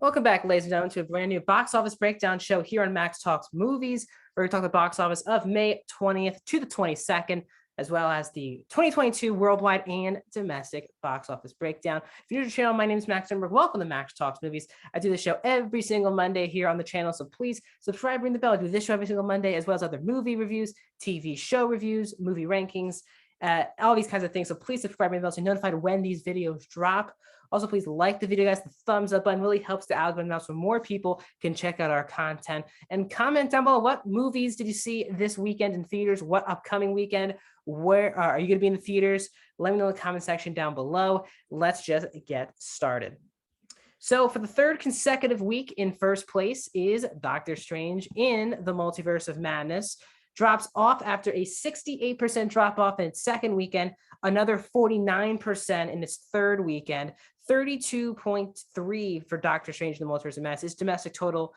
Welcome back, ladies and gentlemen, to a brand new box office breakdown show here on Max Talks Movies, where we talk the box office of May 20th to the 22nd, as well as the 2022 worldwide and domestic box office breakdown. If you're new to the channel, my name is Max Sternberg. Welcome to Max Talks Movies. I do this show every single Monday here on the channel, so please subscribe, ring the bell. I do this show every single Monday, as well as other movie reviews, TV show reviews, movie rankings, all these kinds of things. So please subscribe, ring the bell so you're notified when these videos drop. Also, please like the video, guys. The thumbs up button really helps the algorithm out so more people can check out our content. And comment down below, what movies did you see this weekend in theaters? What upcoming weekend? Where are you going to be in the theaters? Let me know in the comment section down below. Let's just get started. So for the third consecutive week, in first place is Doctor Strange in the Multiverse of Madness. Drops off after a 68% drop off in its second weekend, another 49% in its third weekend, 32.3 for Doctor Strange in the Multiverse of Madness. Its domestic total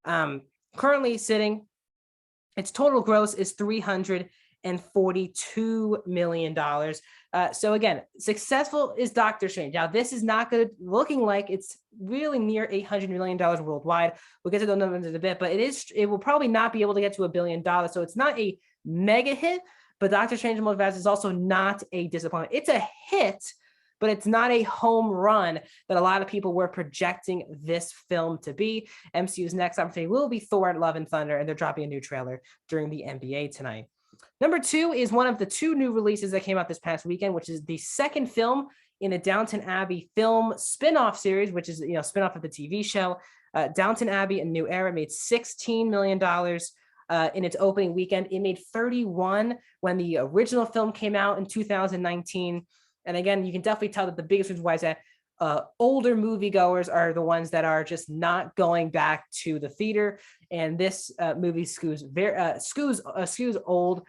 currently sitting, its total gross is $342 million. So again, successful is Doctor Strange. Now, this is not good looking like it's really near $800 million worldwide. We'll get to those numbers in a bit, but it will probably not be able to get to $1 billion. So it's not a mega hit, but Doctor Strange in the Multiverse is also not a disappointment. It's a hit, but it's not a home run that a lot of people were projecting this film to be. MCU's next opportunity will be Thor: Love and Thunder, and they're dropping a new trailer during the NBA tonight. Number two is one of the two new releases that came out this past weekend, which is the second film in a Downton Abbey film spin-off series, which is, spin-off of the TV show. Downton Abbey: A New Era made $16 million in its opening weekend. It made 31 when the original film came out in 2019. And again, you can definitely tell that the biggest reason why is that older moviegoers are the ones that are just not going back to the theater, and this movie skews old.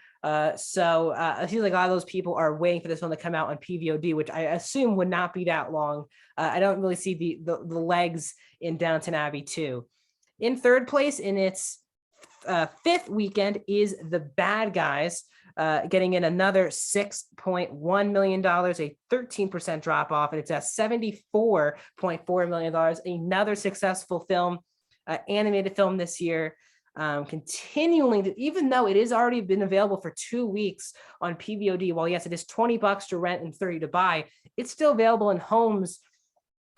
So it seems like a lot of those people are waiting for this one to come out on PVOD, which I assume would not be that long. I don't really see the legs in Downton Abbey 2. In third place in its fifth weekend is The Bad Guys, getting in another $6.1 million, a 13% drop off, and it's at $74.4 million. Another successful film, animated film this year, continuing to, even though it has already been available for 2 weeks on PVOD. While yes, it is $20 to rent and $30 to buy, it's still available in homes,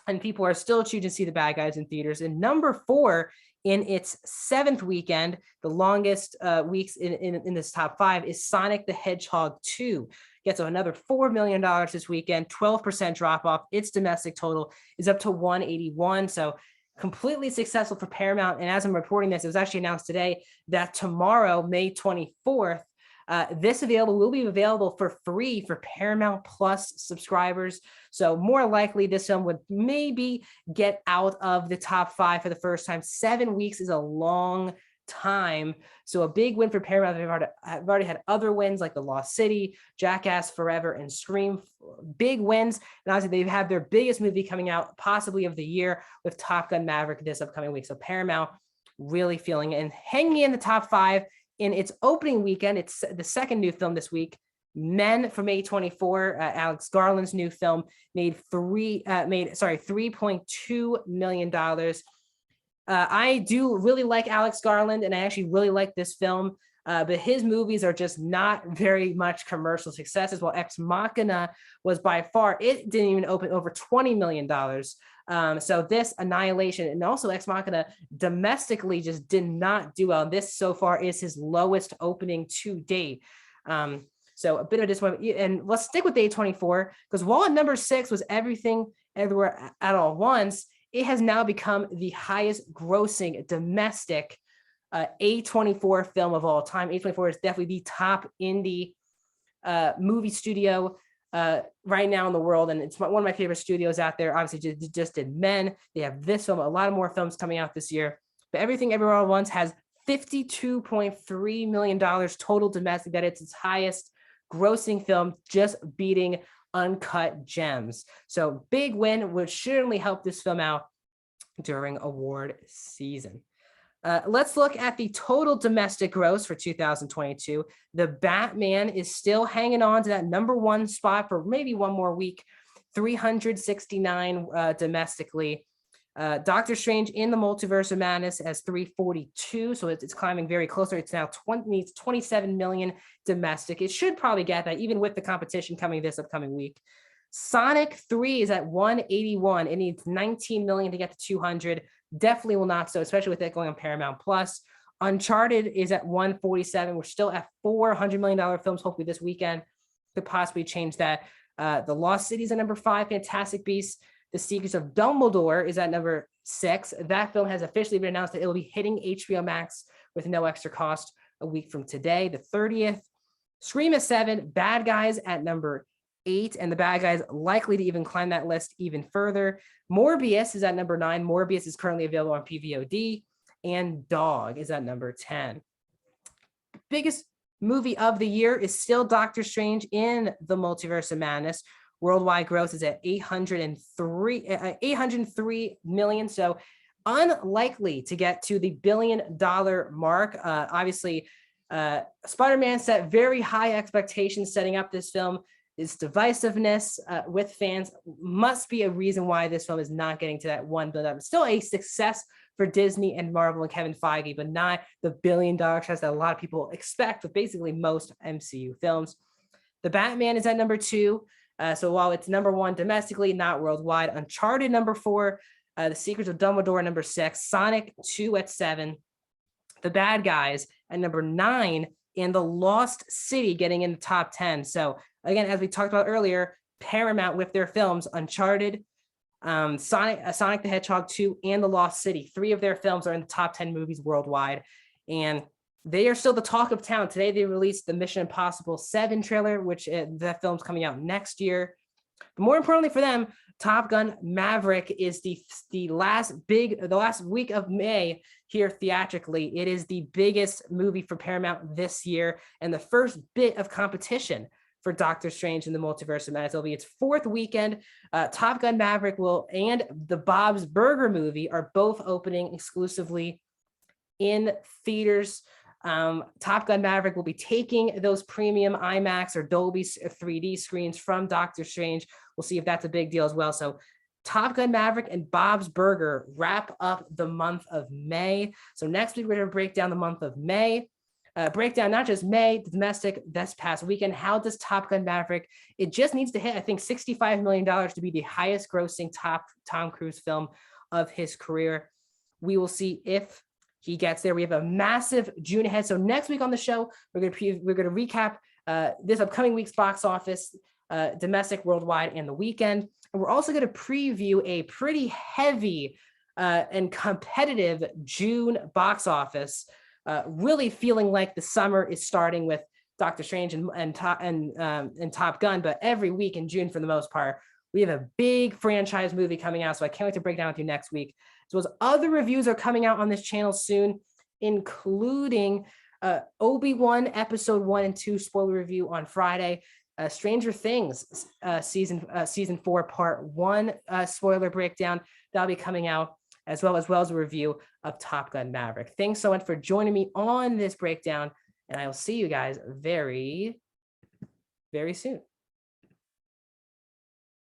and people are still choosing to see The Bad Guys in theaters. And number four in its seventh weekend, the longest weeks in this top five, is Sonic the Hedgehog 2. Gets another $4 million this weekend, 12% drop off. Its domestic total is up to 181. So completely successful for Paramount. And as I'm reporting this, it was actually announced today that tomorrow, May 24th, this will be available for free for Paramount Plus subscribers. So more likely this film would maybe get out of the top five for the first time. 7 weeks is a long time. So a big win for Paramount. They've already had other wins like The Lost City, Jackass Forever, and Scream. Big wins. And obviously they've had their biggest movie coming out possibly of the year with Top Gun Maverick this upcoming week. So Paramount really feeling it and hanging in the top five. In its opening weekend, it's the second new film this week, Men from May 24. Alex Garland's new film made $3.2 million. I do really like Alex Garland, and I actually really like this film, but his movies are just not very much commercial successes. While Ex Machina was by far, it didn't even open over $20 million. So this Annihilation and also Ex Machina domestically just did not do well. This so far is his lowest opening to date. So a bit of a disappointment. And let's stick with A24, because while at number 6 was Everything Everywhere at All Once, it has now become the highest grossing domestic A24 film of all time. A24 is definitely the top indie movie studio right now in the world, and it's one of my favorite studios out there. Obviously just did Men. They have this film, a lot of more films coming out this year, but Everything Everywhere All at Once has $52.3 million total domestic. That it's its highest grossing film, just beating Uncut Gems. So big win, which certainly helped this film out during award season. Let's look at the total domestic gross for 2022. The Batman is still hanging on to that number one spot for maybe one more week, 369 domestically. Doctor Strange in the Multiverse of Madness as 342, so it's climbing very closer. It's now 27 million domestic. It should probably get that, even with the competition coming this upcoming week. Sonic 3 is at 181. It needs 19 million to get to 200. Definitely will not so, especially with it going on Paramount Plus. Uncharted is at 147. We're still at $400 million films. Hopefully this weekend could possibly change that. The Lost City is at number 5. Fantastic Beasts. The Secrets of Dumbledore is at number 6. That film has officially been announced that it will be hitting HBO Max with no extra cost a week from today, the 30th. Scream at 7. Bad Guys at number 8, and the Bad Guys likely to even climb that list even further. Morbius is at number 9. Morbius is currently available on PVOD, and Dog is at number 10. Biggest movie of the year is still Doctor Strange in the Multiverse of Madness. Worldwide gross is at 803 million. So unlikely to get to the $1 billion mark. Obviously, Spider-Man set very high expectations setting up this film. Its divisiveness with fans must be a reason why this film is not getting to that $1 billion. It's still a success for Disney and Marvel and Kevin Feige, but not the $1 billion success that a lot of people expect with basically most MCU films. The Batman is at number 2. So while it's number 1 domestically, not worldwide. Uncharted number 4. The Secrets of Dumbledore number 6. Sonic 2 at 7. The Bad Guys at number 9. And The Lost City getting in the top 10. So again, as we talked about earlier, Paramount with their films, Uncharted, Sonic the Hedgehog 2, and The Lost City. 3 of their films are in the top 10 movies worldwide. And they are still the talk of town. Today, they released the Mission Impossible 7 trailer, which that film's coming out next year. But more importantly for them, Top Gun Maverick is the last week of May here theatrically. It is the biggest movie for Paramount this year and the first bit of competition for Doctor Strange in the Multiverse of Madness. It'll be its 4th weekend. Top Gun Maverick and the Bob's Burger movie are both opening exclusively in theaters. Top Gun Maverick will be taking those premium IMAX or Dolby 3D screens from Doctor Strange. We'll see if that's a big deal as well. So Top Gun Maverick and Bob's Burger wrap up the month of May. So next week, we're going to break down the month of May. Break down not just May, the domestic, this past weekend. How does Top Gun Maverick, it just needs to hit, I think, $65 million to be the highest grossing Tom Cruise film of his career. We will see if he gets there. We have a massive June ahead. So next week on the show, we're going to recap this upcoming week's box office, domestic, worldwide, and the weekend. And we're also going to preview a pretty heavy and competitive June box office. Really feeling like the summer is starting with Doctor Strange and Top Gun, but every week in June, for the most part, we have a big franchise movie coming out. So I can't wait to break down with you next week. As well as other reviews are coming out on this channel soon, including Obi-Wan episode 1 and 2 spoiler review on Friday. Stranger Things season 4 part 1 spoiler breakdown that'll be coming out, as well as a review of Top Gun Maverick. Thanks so much for joining me on this breakdown, and I will see you guys very, very soon.